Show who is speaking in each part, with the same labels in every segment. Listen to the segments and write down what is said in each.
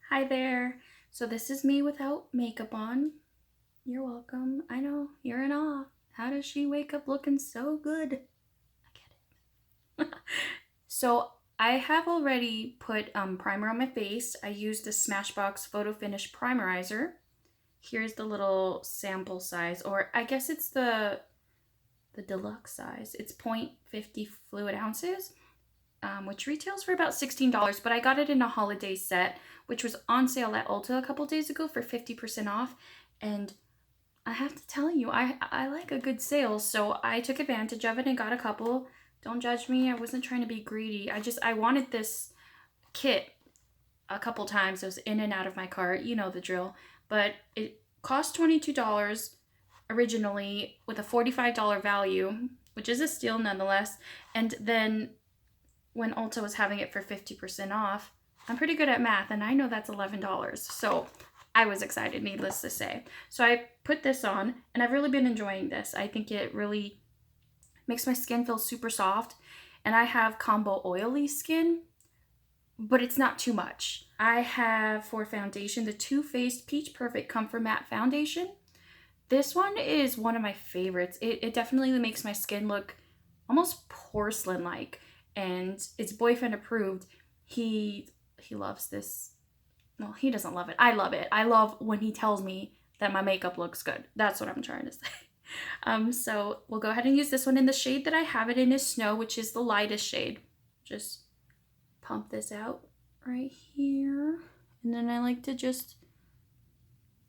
Speaker 1: Hi there. So this is me without makeup on. You're welcome. I know, you're in awe. How does she wake up looking so good? I get it. So I have already put primer on my face. I used the Smashbox Photo Finish Primerizer. Here's the little sample size, or I guess it's the deluxe size. It's 0.50 fluid ounces. Which retails for about $16, but I got it in a holiday set, which was on sale at Ulta a couple days ago for 50% off. And I have to tell you, I like a good sale, so I took advantage of it and got a couple. Don't judge me, I wasn't trying to be greedy. I wanted this kit a couple times. It was in and out of my cart, you know the drill. But it cost $22 originally with a $45 value, which is a steal nonetheless. And then when Ulta was having it for 50% off, I'm pretty good at math and I know that's $11. So I was excited, needless to say. So I put this on and I've really been enjoying this. I think it really makes my skin feel super soft, and I have combo oily skin, but it's not too much. I have for foundation the Too Faced Peach Perfect Comfort Matte Foundation. This one is one of my favorites. It definitely makes my skin look almost porcelain-like, and it's boyfriend approved. He loves this. Well, he doesn't love it. I love it. I love when he tells me that my makeup looks good. That's what I'm trying to say. So we'll go ahead and use this one in the shade that I have it in is Snow, which is the lightest shade. Just pump this out right here. And then I like to just,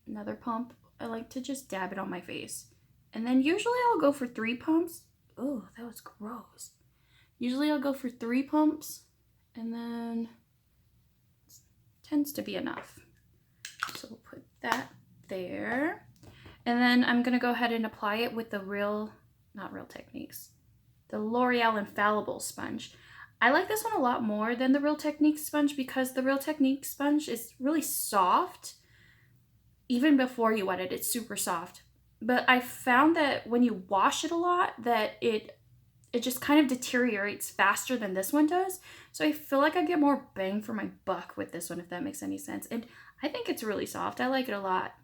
Speaker 1: another pump. I like to just dab it on my face. And then usually I'll go for 3 pumps. Oh, that was gross. Usually I'll go for 3 pumps, and then it tends to be enough. So we'll put that there. And then I'm gonna go ahead and apply it with the not Real Techniques, the L'Oreal Infallible sponge. I like this one a lot more than the Real Techniques sponge because the Real Techniques sponge is really soft. Even before you wet it, it's super soft. But I found that when you wash it a lot, that it just kind of deteriorates faster than this one does. So I feel like I get more bang for my buck with this one, if that makes any sense. And I think it's really soft. I like it a lot.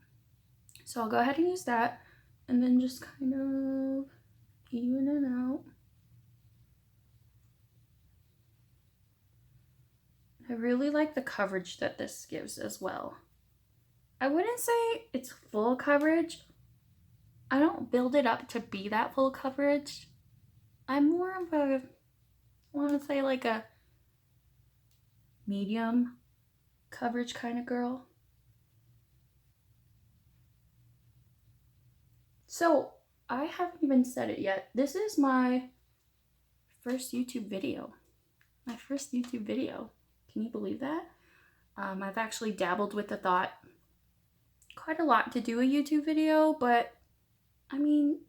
Speaker 1: So I'll go ahead and use that and then just kind of even it out. I really like the coverage that this gives as well. I wouldn't say it's full coverage. I don't build it up to be that full coverage. I'm more of a, I want to say like a medium coverage kind of girl. So I haven't even said it yet. This is my first YouTube video. My first YouTube video. Can you believe that? I've actually dabbled with the thought quite a lot to do a YouTube video, but I mean,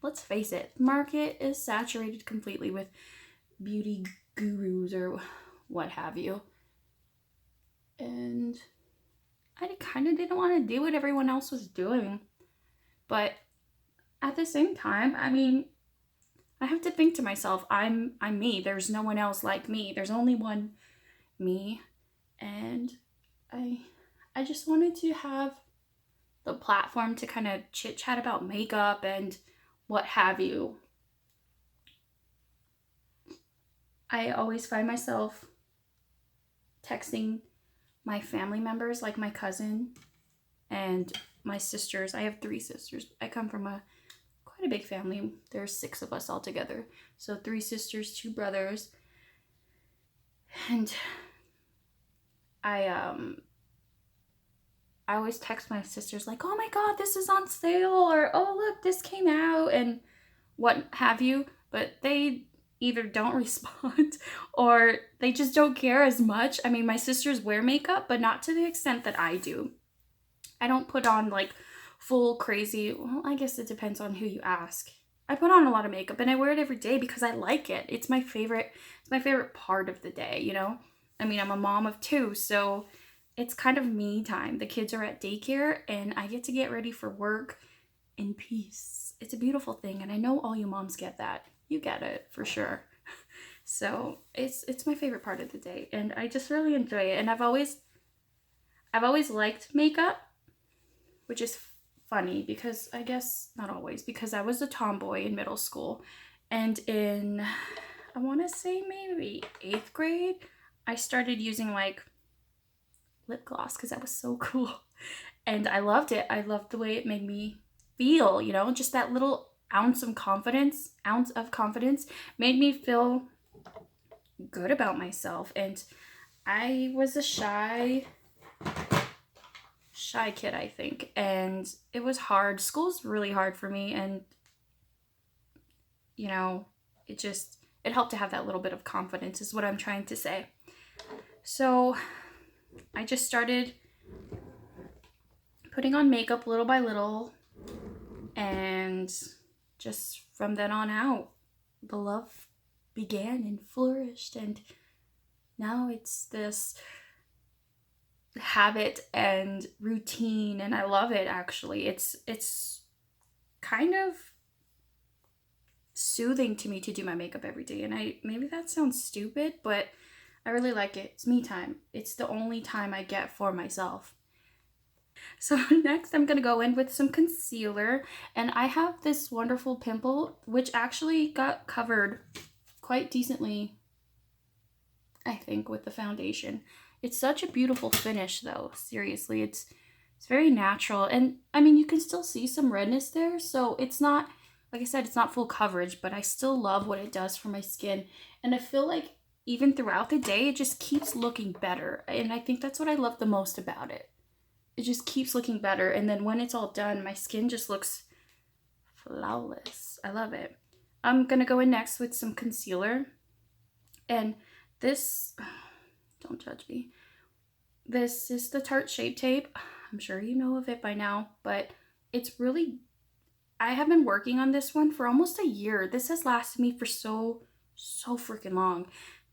Speaker 1: let's face it, the market is saturated completely with beauty gurus or what have you. And I kind of didn't want to do what everyone else was doing. But at the same time, I mean, I have to think to myself, I'm me. There's no one else like me. There's only one me. And I just wanted to have the platform to kind of chit chat about makeup and what have you. I always find myself texting my family members, like my cousin and my sisters. I have 3 sisters. I come from quite a big family. There's 6 of us all together. So 3 sisters, 2 brothers. And I always text my sisters like, oh my god, this is on sale, or oh look, this came out, and what have you. But they either don't respond or they just don't care as much. I mean, my sisters wear makeup, but not to the extent that I do. I don't put on like full crazy, well, I guess it depends on who you ask. I put on a lot of makeup and I wear it every day because I like it. It's my favorite part of the day, you know? I mean, I'm a mom of 2, so it's kind of me time. The kids are at daycare and I get to get ready for work in peace. It's a beautiful thing, and I know all you moms get that. You get it for sure. So it's my favorite part of the day, and I just really enjoy it. And I've always I've always liked makeup, which is funny because I guess not always, because I was a tomboy in middle school, and in, I want to say maybe 8th grade, I started using like lip gloss because that was so cool, and I loved it. I loved the way it made me feel, you know, just that little ounce of confidence made me feel good about myself. And I was a shy kid, I think, and it was hard. School's really hard for me, and you know, it helped to have that little bit of confidence is what I'm trying to say. So I just started putting on makeup little by little, and just from then on out, the love began and flourished, and now it's this habit and routine, and I love it. Actually, it's kind of soothing to me to do my makeup every day, and maybe that sounds stupid, but I really like it. It's me time. It's the only time I get for myself. So next I'm gonna go in with some concealer, and I have this wonderful pimple which actually got covered quite decently, I think, with the foundation. It's such a beautiful finish though, seriously. It's very natural, and I mean, you can still see some redness there, so it's not, like I said, it's not full coverage, but I still love what it does for my skin. And I feel like even throughout the day, it just keeps looking better. And I think that's what I love the most about it. It just keeps looking better. And then when it's all done, my skin just looks flawless. I love it. I'm going to go in next with some concealer. And this, don't judge me. This is the Tarte Shape Tape. I'm sure you know of it by now, but it's really, I have been working on this one for almost a year. This has lasted me for so freaking long.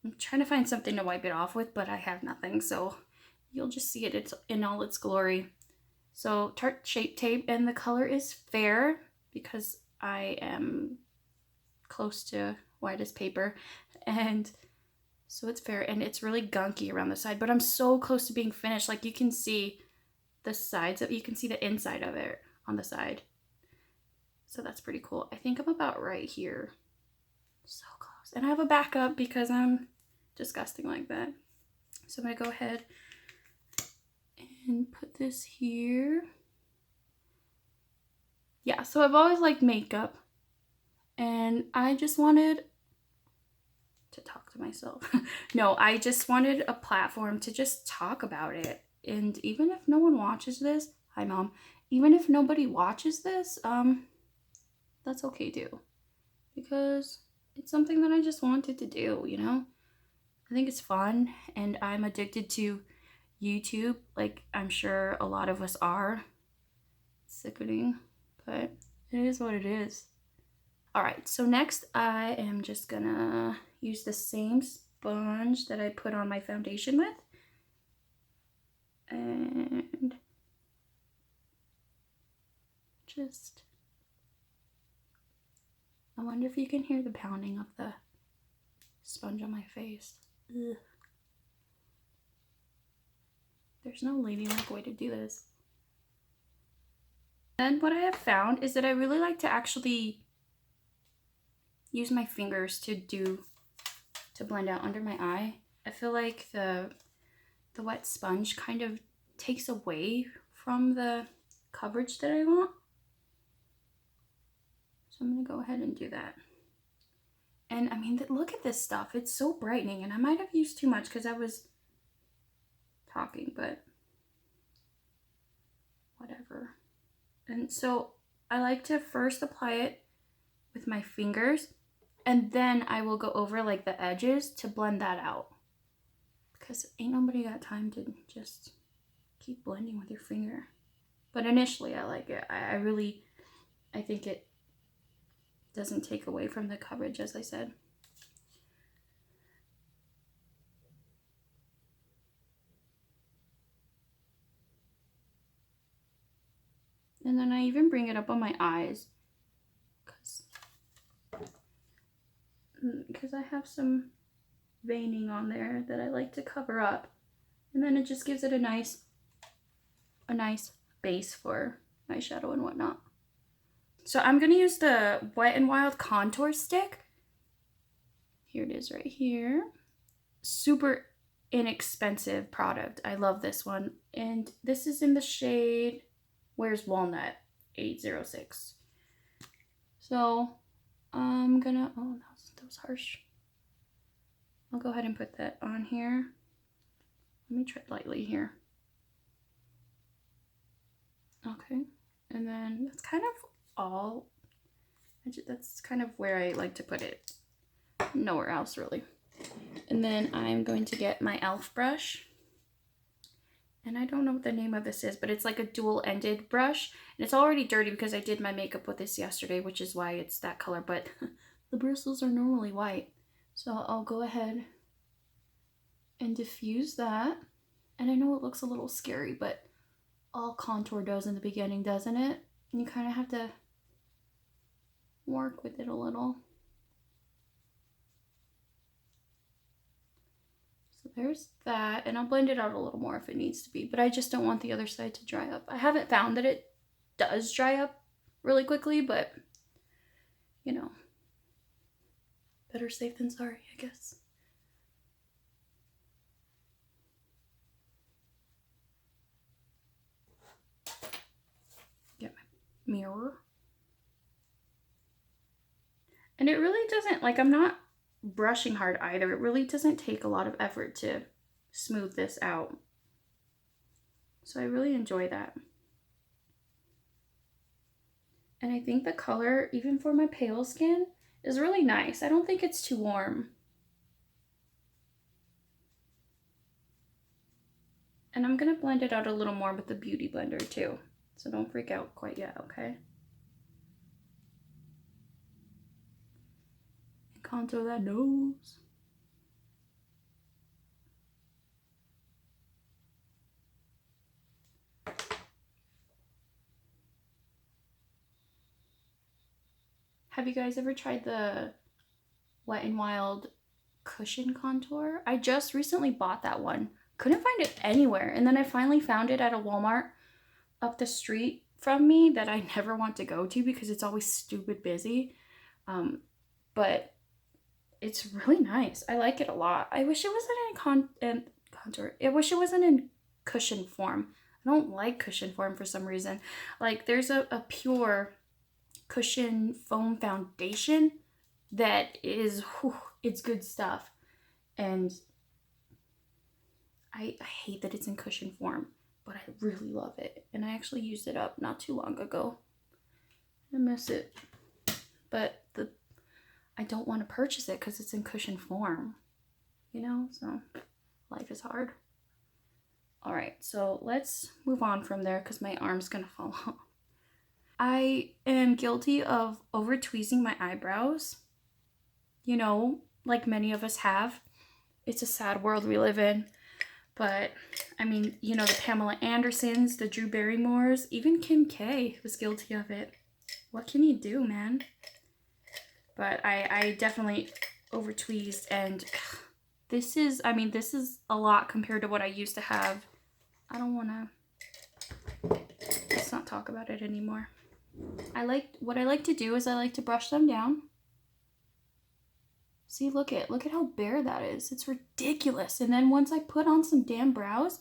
Speaker 1: I'm trying to find something to wipe it off with, but I have nothing, so you'll just see it in all its glory. So Tarte Shape Tape, and the color is Fair because I am close to white as paper, and so it's fair, and it's really gunky around the side, but I'm so close to being finished. Like, you can see the sides of, you can see the inside of it on the side. So that's pretty cool. I think I'm about right here. So close. And I have a backup because I'm disgusting like that. So I'm gonna go ahead and put this here. Yeah, so I've always liked makeup, and I just wanted to talk to myself. No, I just wanted a platform to just talk about it. And even if no one watches this, hi mom, even if nobody watches this, that's okay too, because it's something that I just wanted to do, you know? I think it's fun, and I'm addicted to YouTube, like I'm sure a lot of us are. It's sickening, but it is what it is. Alright, so next I am just gonna use the same sponge that I put on my foundation with. And just, I wonder if you can hear the pounding of the sponge on my face. Ugh. There's no ladylike way to do this. And what I have found is that I really like to actually use my fingers to blend out under my eye. I feel like the wet sponge kind of takes away from the coverage that I want. So I'm gonna go ahead and do that. And I mean, look at this stuff. It's so brightening, and I might have used too much because I was talking, but whatever. And so I like to first apply it with my fingers, and then I will go over like the edges to blend that out, because ain't nobody got time to just keep blending with your finger. But initially I like it. I think it doesn't take away from the coverage, as I said. And then I even bring it up on my eyes because I have some veining on there that I like to cover up. And then it just gives it a nice a nice base for eyeshadow and whatnot. So I'm gonna use the Wet n Wild contour stick. Here it is right here. Super inexpensive product. I love this one. And this is in the shade Where's Walnut 806. So I'm gonna, oh, that was harsh. I'll go ahead and put that on here. Let me tread lightly here. Okay, and then that's kind of all. That's kind of where I like to put it. Nowhere else really. And then I'm going to get my e.l.f. brush. And I don't know what the name of this is, but it's like a dual-ended brush. And it's already dirty because I did my makeup with this yesterday, which is why it's that color. But the bristles are normally white. So I'll go ahead and diffuse that. And I know it looks a little scary, but all contour does in the beginning, doesn't it? And you kind of have to work with it a little. So there's that, and I'll blend it out a little more if it needs to be, but I just don't want the other side to dry up. I haven't found that it does dry up really quickly, but you know, better safe than sorry, I guess. Get my mirror. And it really doesn't, like, I'm not brushing hard either. It really doesn't take a lot of effort to smooth this out. So I really enjoy that. And I think the color, even for my pale skin, is really nice. I don't think it's too warm. And I'm gonna blend it out a little more with the Beauty Blender too. So don't freak out quite yet, okay? And contour that nose. Have you guys ever tried the Wet n Wild cushion contour? I just recently bought that one. Couldn't find it anywhere. And then I finally found it at a Walmart up the street from me that I never want to go to because it's always stupid busy. But it's really nice. I like it a lot. I wish it wasn't in contour. I wish it wasn't in cushion form. I don't like cushion form for some reason. Like there's a pure cushion foam foundation that is, whew, it's good stuff. And I hate that it's in cushion form, but I really love it. And I actually used it up not too long ago. I miss it. But I don't want to purchase it because it's in cushion form, you know? So life is hard. All right, so let's move on from there because my arm's gonna fall off. I am guilty of over tweezing my eyebrows. You know, like many of us have. It's a sad world we live in. But, I mean, you know, the Pamela Andersons, the Drew Barrymores, even Kim K was guilty of it. What can you do, man? But I definitely over tweezed, and this is, I mean, this is a lot compared to what I used to have. I don't want to, let's not talk about it anymore. What I like to do is I like to brush them down. See, look at how bare that is. It's ridiculous. And then once I put on some damn brows,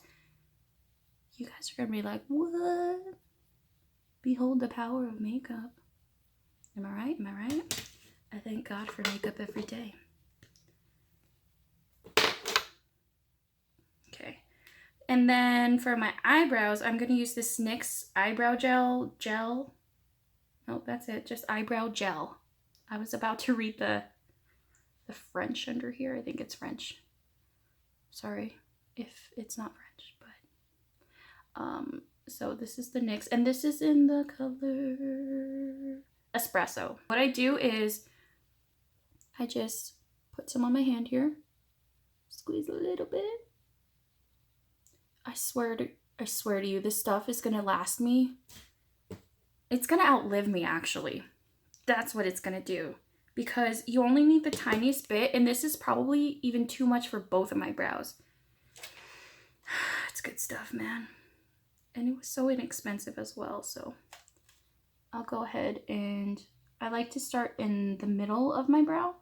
Speaker 1: you guys are gonna be like, what? Behold the power of makeup. Am I right? Am I right? I thank God for makeup every day. Okay. And then for my eyebrows, I'm gonna use this NYX Eyebrow Gel. Nope, that's it. Just eyebrow gel. I was about to read the French under here. I think it's French. Sorry if it's not French, but so this is the NYX, and this is in the color Espresso. What I do is I just put some on my hand here, squeeze a little bit. I swear to you, this stuff is gonna last me. It's gonna outlive me, actually. That's what it's gonna do. Because you only need the tiniest bit, and this is probably even too much for both of my brows. It's good stuff, man. and it was so inexpensive as well. So I'll go ahead and I like to start in the middle of my brow.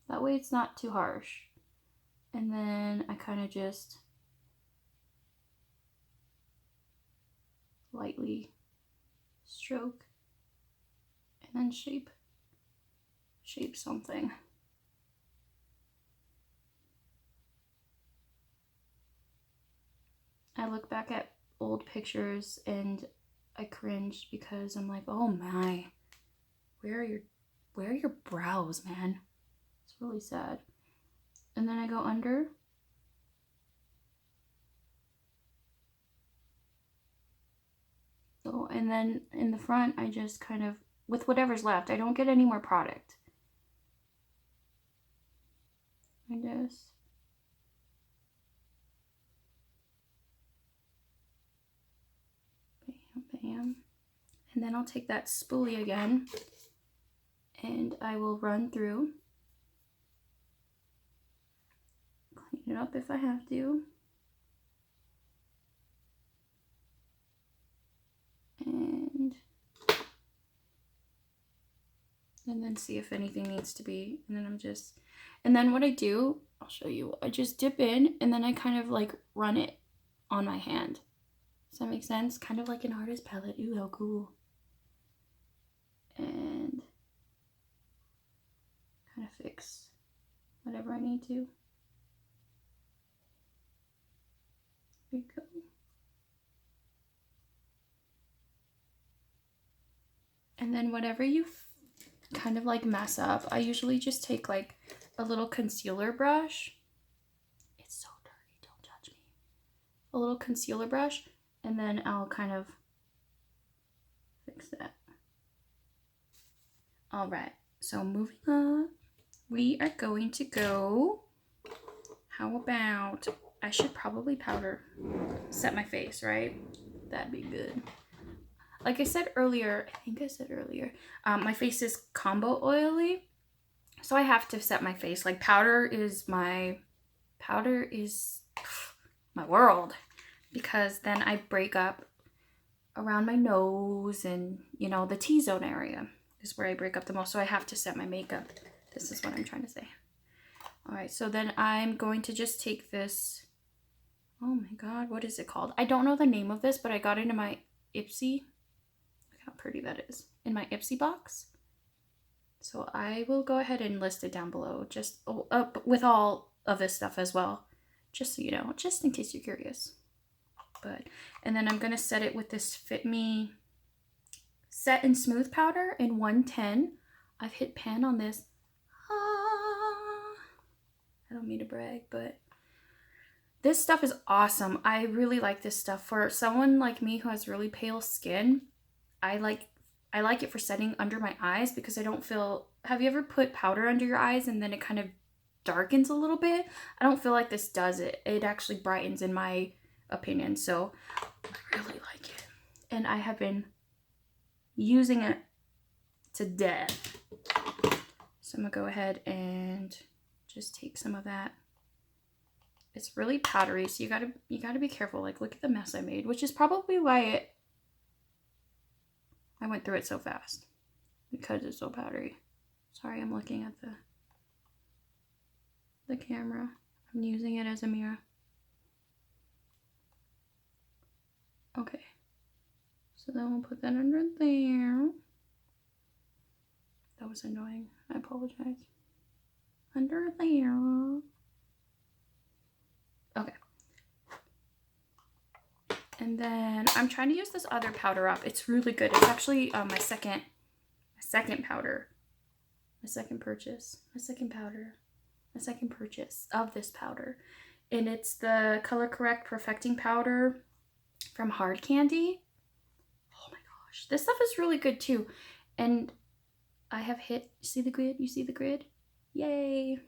Speaker 1: That way it's not too harsh. And then I kind of just lightly stroke and then shape something. I look back at old pictures and I cringe because I'm like, oh my, where are your brows, man? It's really sad. And then I go under. So, and then in the front, I just kind of, with whatever's left, I don't get any more product. I just bam, bam. And then I'll take that spoolie again and I will run through, clean it up if I have to. And then see if anything needs to be, and then what I do, I'll show you, I just dip in and then I kind of like run it on my hand. Does that make sense? Kind of like an artist palette. Ooh, how cool. And kind of fix whatever I need to. There you go. And then whatever you kind of like mess up, I usually just take like a little concealer brush. It's so dirty, don't judge me. A little concealer brush, and then I'll kind of fix that. All right, so moving on, we are going to go, how about, I should probably powder set my face, right? That'd be good. Like I said earlier, I think I said earlier, my face is combo oily, so I have to set my face. Like powder is my world, because then I break up around my nose and, you know, the T-zone area is where I break up the most, so I have to set my makeup. This is what I'm trying to say. All right, so then I'm going to just take this, oh my god, what is it called? I don't know the name of this, but I got it in my Ipsy. How pretty that is, in my Ipsy box. So I will go ahead and list it down below, just with all of this stuff as well, just so you know, just in case you're curious. And then I'm gonna set it with this Fit Me Set and Smooth powder in 110. I've hit pan on this. I don't mean to brag, but this stuff is awesome. I really like this stuff. For someone like me who has really pale skin, I like it for setting under my eyes, because I don't feel, have you ever put powder under your eyes and then it kind of darkens a little bit? I don't feel like this does it. It actually brightens, in my opinion. So I really like it. And I have been using it to death. So I'm gonna go ahead and just take some of that. It's really powdery, so you gotta be careful. Like, look at the mess I made, which is probably why I went through it so fast, because it's so powdery. Sorry, I'm looking at the camera. I'm using it as a mirror. Okay. So then we'll put that under there. That was annoying. I apologize. Under there. Okay. And then I'm trying to use this other powder up. It's really good. It's actually my second powder. My second purchase of this powder. And it's the Color Correct Perfecting Powder from Hard Candy. Oh my gosh. This stuff is really good too. And I have hit, see the grid? You see the grid? Yay.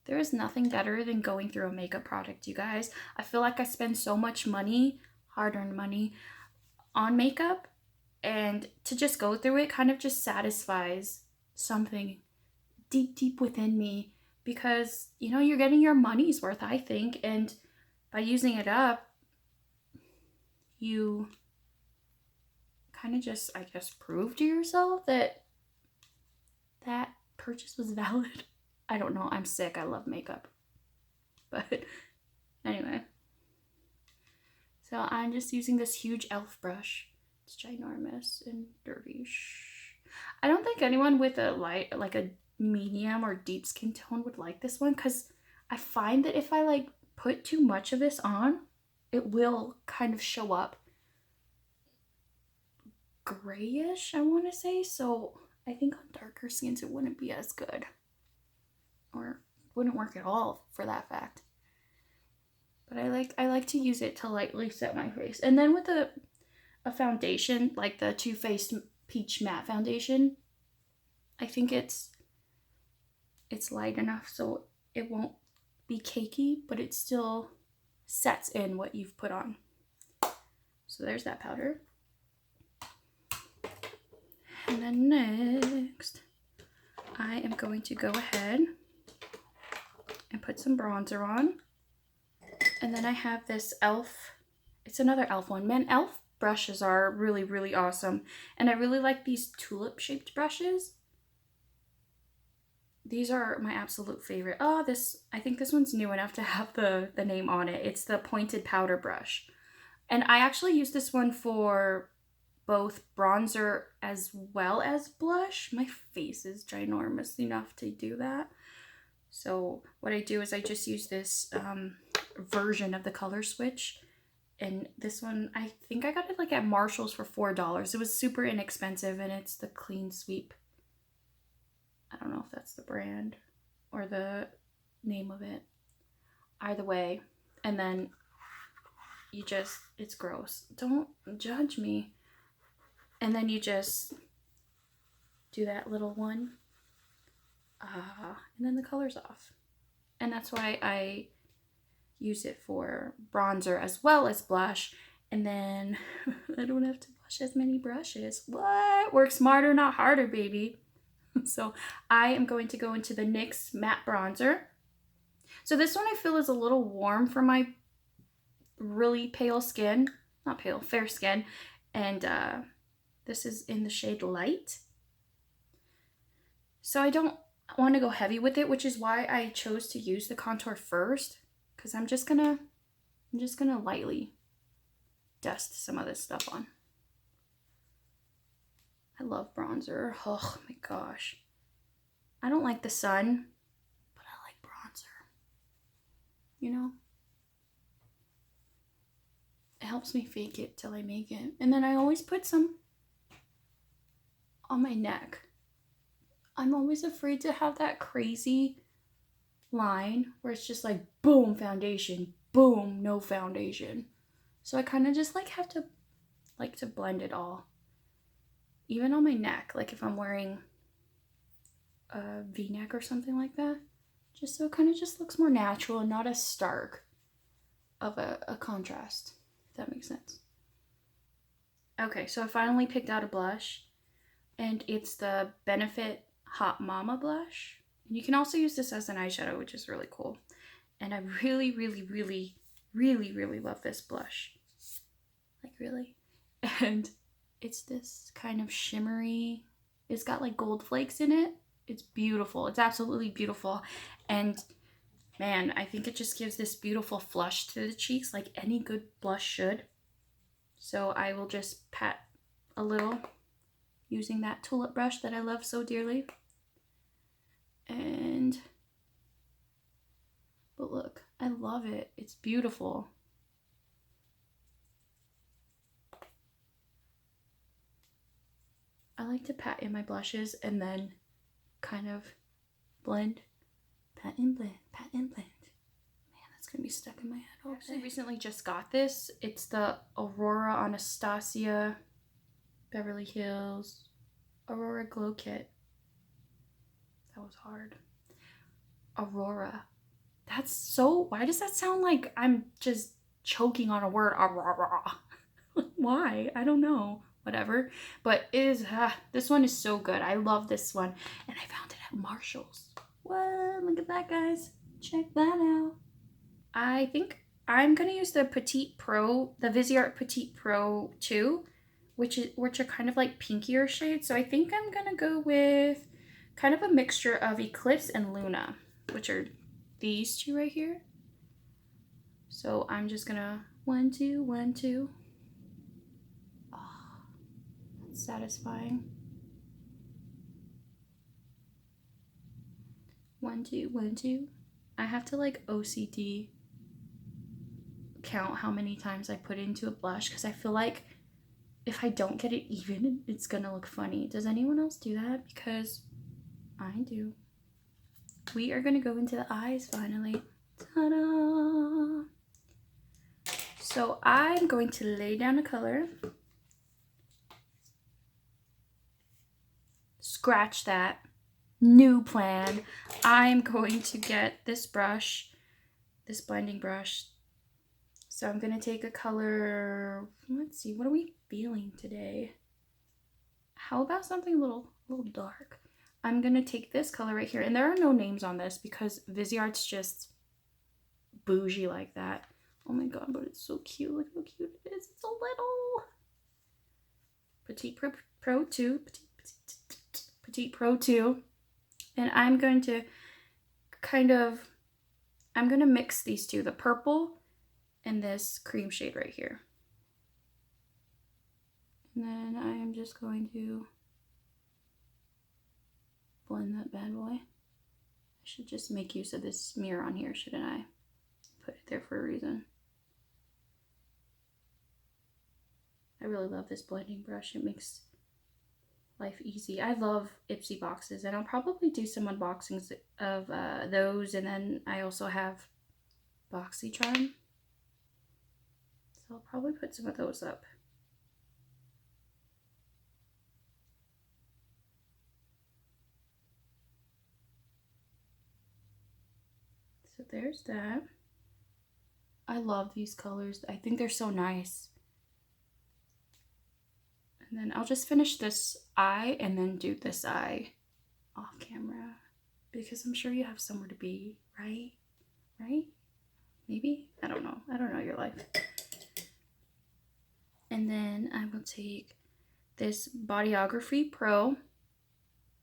Speaker 1: There is nothing better than going through a makeup product, you guys. I feel like I spend so much money, hard-earned money, on makeup, and to just go through it kind of just satisfies something deep within me, because, you know, you're getting your money's worth, I think, and by using it up, you kind of just, I guess, prove to yourself that that purchase was valid. I don't know. I'm sick. I love makeup. But anyway. So I'm just using this huge e.l.f. brush. It's ginormous and dirty. I don't think anyone with a light, like a medium or deep skin tone would like this one, because I find that if I like put too much of this on, it will kind of show up grayish, I want to say. So I think on darker skins it wouldn't be as good, or wouldn't work at all for that fact. But I like to use it to lightly set my face. And then with a foundation, like the Too Faced Peach Matte Foundation, I think it's light enough so it won't be cakey, but it still sets in what you've put on. So there's that powder. And then next, I am going to go ahead and put some bronzer on. And then I have this e.l.f. It's another e.l.f. one. Man, e.l.f. brushes are really, really awesome. And I really like these tulip-shaped brushes. These are my absolute favorite. Oh, I think this one's new enough to have the name on it. It's the pointed powder brush. And I actually use this one for both bronzer as well as blush. My face is ginormous enough to do that. So what I do is I just use this version of the color switch. And this one, I think I got it like at Marshall's for $4. It was super inexpensive, and it's the Clean Sweep. I don't know if that's the brand or the name of it. Either way. And then you just, it's gross. Don't judge me. And then you just do that little one. And then the color's off. And that's why I use it for bronzer as well as blush. And then I don't have to blush as many brushes. What? Work smarter, not harder, baby. So I am going to go into the NYX Matte Bronzer. So this one I feel is a little warm for my really pale skin. Not pale, fair skin. And this is in the shade Light. So I don't want to go heavy with it, which is why I chose to use the contour first. Because I'm just gonna lightly dust some of this stuff on. I love bronzer. Oh my gosh. I don't like the sun, but I like bronzer. You know? It helps me fake it till I make it. And then I always put some on my neck. I'm always afraid to have that crazy line where it's just like boom, foundation, boom, no foundation. So I kind of just like have to blend it all. Even on my neck, like if I'm wearing a V-neck or something like that, just so it kind of just looks more natural and not as stark of a contrast, if that makes sense. Okay, so I finally picked out a blush, and it's the Benefit Hot Mama blush. You can also use this as an eyeshadow, which is really cool. And I really, really, really, really, really love this blush. Like, really. And it's this kind of shimmery, it's got like gold flakes in it. It's beautiful. It's absolutely beautiful. And man, I think it just gives this beautiful flush to the cheeks like any good blush should. So I will just pat a little using that tulip brush that I love so dearly. But look, I love it. It's beautiful. I like to pat in my blushes and then kind of blend, pat and blend, pat and blend. Man, that's gonna be stuck in my head all day. I actually recently just got this. It's the Aurora Anastasia Beverly Hills Aurora Glow Kit. That was hard. Aurora. That's so, why does that sound like I'm just choking on a word? Aurora. Why? I don't know. Whatever. But it is, this one is so good. I love this one. And I found it at Marshall's. What? Look at that, guys. Check that out. I think I'm going to use the Petit Pro, the Viseart Petit Pro 2, which are kind of like pinkier shades. So I think I'm going to go with kind of a mixture of Eclips and Luna, which are these two right here. So I'm just going to 1, 2, 1, 2. Oh, that's satisfying. 1, 2, 1, 2. I have to like OCD count how many times I put into a blush because I feel like if I don't get it even, it's gonna look funny. Does anyone else do that? Because I do. We are gonna go into the eyes finally. Ta-da! So I'm going to lay down a color. Scratch that. New plan. I'm going to get this brush, this blending brush. So I'm gonna take a color, let's see, what are we feeling today? How about something a little dark? I'm gonna take this color right here, and there are no names on this because Viseart's just bougie like that. Oh my god, but it's so cute. Look how cute it is. It's a little Petit Pro 2, Petit Pro 2. And I'm going to I'm gonna mix these two, the purple and this cream shade right here. And then I am just going to blend that bad boy. I should just make use of this mirror on here, shouldn't I? Put it there for a reason. I really love this blending brush. It makes life easy. I love Ipsy boxes, and I'll probably do some unboxings of those, and then I also have BoxyCharm. So I'll probably put some of those up. So there's that. I love these colors. I think they're so nice. And then I'll just finish this eye and then do this eye off camera because I'm sure you have somewhere to be, right? Right? Maybe? I don't know. I don't know your life. And then I will take this Bodyography Pro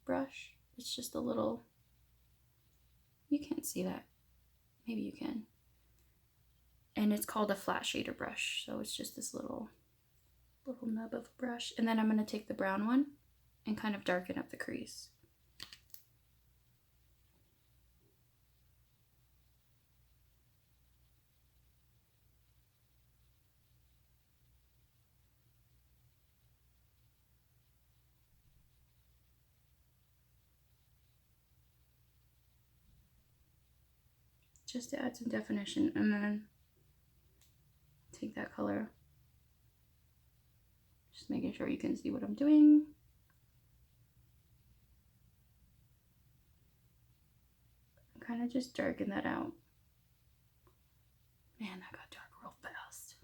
Speaker 1: brush. It's just a little, you can't see that. Maybe you can. And it's called a flat shader brush. So it's just this little nub of a brush. And then I'm going to take the brown one and kind of darken up the crease. Just to add some definition, and then take that color. Just making sure you can see what I'm doing. Kind of just darken that out. Man, that got dark real fast.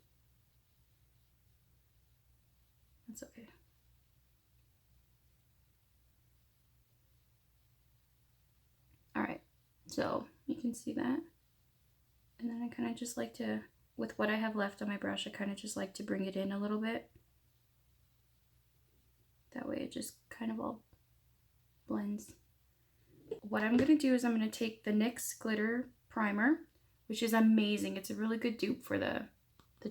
Speaker 1: That's okay. All right, so you can see that. And then I kind of just like to, with what I have left on my brush, I kind of just like to bring it in a little bit. That way it just kind of all blends. What I'm going to do is I'm going to take the NYX Glitter Primer, which is amazing. It's a really good dupe for the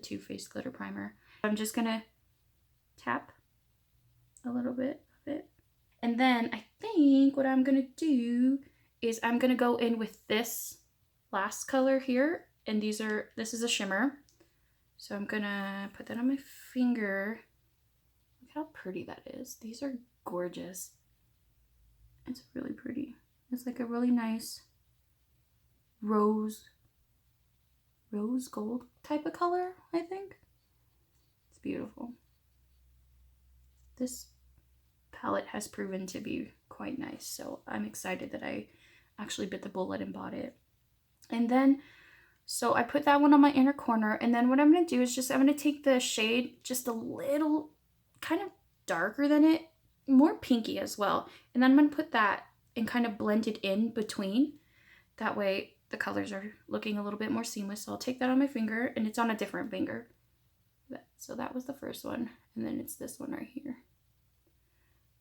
Speaker 1: Too Faced Glitter Primer. I'm just going to tap a little bit of it. And then I think what I'm going to do is I'm going to go in with this last color here, and this is a shimmer. So I'm gonna put that on my finger. Look how pretty that is. These are gorgeous. It's really pretty. It's like a really nice rose gold type of color, I think. It's beautiful. This palette has proven to be quite nice, so I'm excited that I actually bit the bullet and bought it. And then, so I put that one on my inner corner, and then what I'm going to do is just, I'm going to take the shade just a little, kind of darker than it, more pinky as well. And then I'm going to put that and kind of blend it in between. That way the colors are looking a little bit more seamless. So I'll take that on my finger, and it's on a different finger. So that was the first one, and then it's this one right here.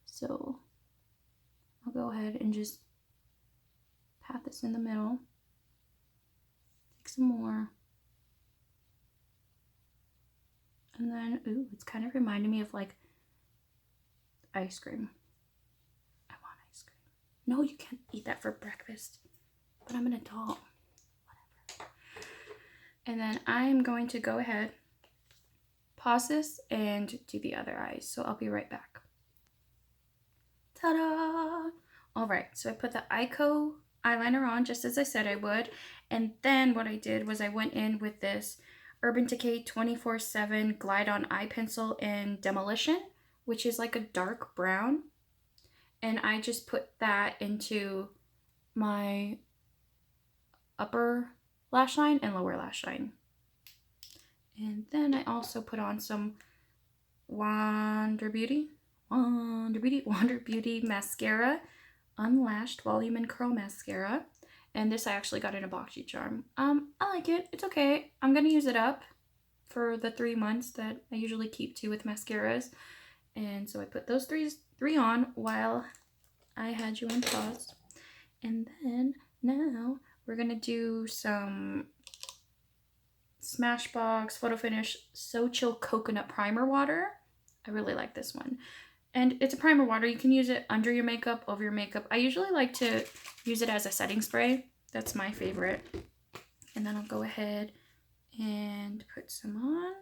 Speaker 1: So I'll go ahead and just pat this in the middle. Take some more. And then, ooh, it's kind of reminding me of like ice cream. I want ice cream. No, you can't eat that for breakfast. But I'm an adult. Whatever. And then I'm going to go ahead, pause this, and do the other eyes. So I'll be right back. Ta-da! Alright, so I put the Eyeko eyeliner on just as I said I would. And then what I did was I went in with this Urban Decay 24/7 Glide On Eye Pencil in Demolition, which is like a dark brown. And I just put that into my upper lash line and lower lash line. And then I also put on some Wander Beauty mascara, Unlashed Volume and Curl Mascara. And this I actually got in a boxy charm. I like it. It's okay. I'm gonna use it up for the 3 months that I usually keep to with mascaras. And so I put those three on while I had you on pause. And then now we're gonna do some Smashbox Photo Finish So Chill Coconut Primer Water. I really like this one. And it's a primer water. You can use it under your makeup, over your makeup. I usually like to use it as a setting spray. That's my favorite. And then I'll go ahead and put some on.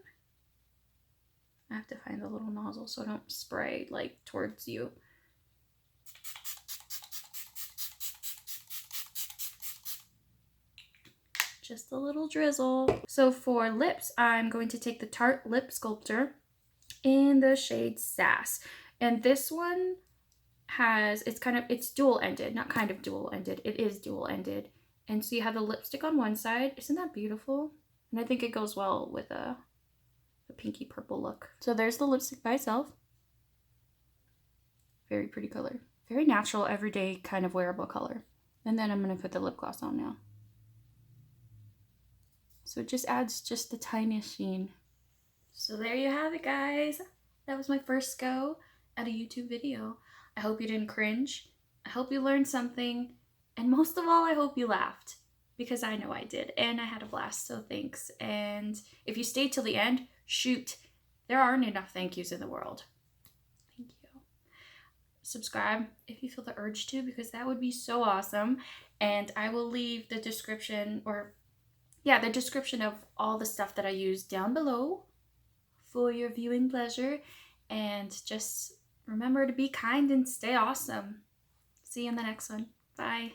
Speaker 1: I have to find the little nozzle so I don't spray like towards you. Just a little drizzle. So for lips, I'm going to take the Tarte Lip Sculptor in the shade Sass. And this one has, it's dual-ended, not kind of dual-ended, it is dual-ended. And so you have the lipstick on one side. Isn't that beautiful? And I think it goes well with the pinky purple look. So there's the lipstick by itself. Very pretty color. Very natural, everyday kind of wearable color. And then I'm going to put the lip gloss on now. So it just adds just the tiniest sheen. So there you have it, guys. That was my first go at a YouTube video. I hope you didn't cringe. I hope you learned something. And most of all, I hope you laughed. Because I know I did. And I had a blast, so thanks. And if you stayed till the end, shoot. There aren't enough thank yous in the world. Thank you. Subscribe if you feel the urge to, because that would be so awesome. And I will leave the description, the description of all the stuff that I use down below for your viewing pleasure. And just remember to be kind and stay awesome. See you in the next one. Bye.